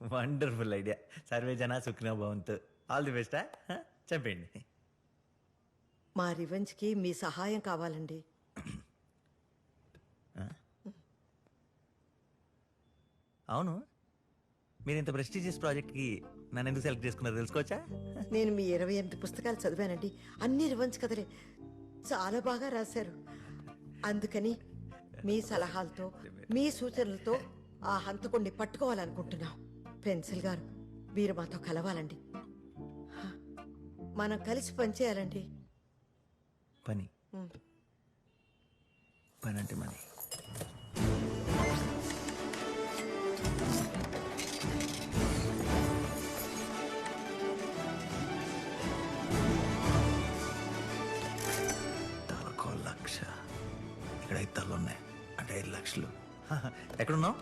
Wonderful idea. Survey జన సుఖినో భవంతు. All the best. చెప్పండి. మా రివెంజ్కి మీ సహాయం కావాలండి. అవును, మీరు ఇంత ప్రెస్టీజియస్ ప్రాజెక్ట్కి నన్ను ఎందుకు సెలెక్ట్ చేసుకున్నారో తెలుసుకోవచ్చా? నేను మీ 28 పుస్తకాలు చదివానండి. అన్ని రివెంజ్ కథలే. చాలా బాగా రాశారు. అందుకని మీ సలహాలతో, మీ సూచనలతో ఆ హంతకుణ్ణి పట్టుకోవాలనుకుంటున్నాం. పెన్సిల్ గారు, మీరు మాతో కలవాలండి. మనం కలిసి పనిచేయాలండి. పని పని అంటే మనీ. తలకో 1,00,000. ఇక్కడ 5 తలలు ఉన్నాయి అంటే 5 లక్షలు. ఎక్కడున్నావు?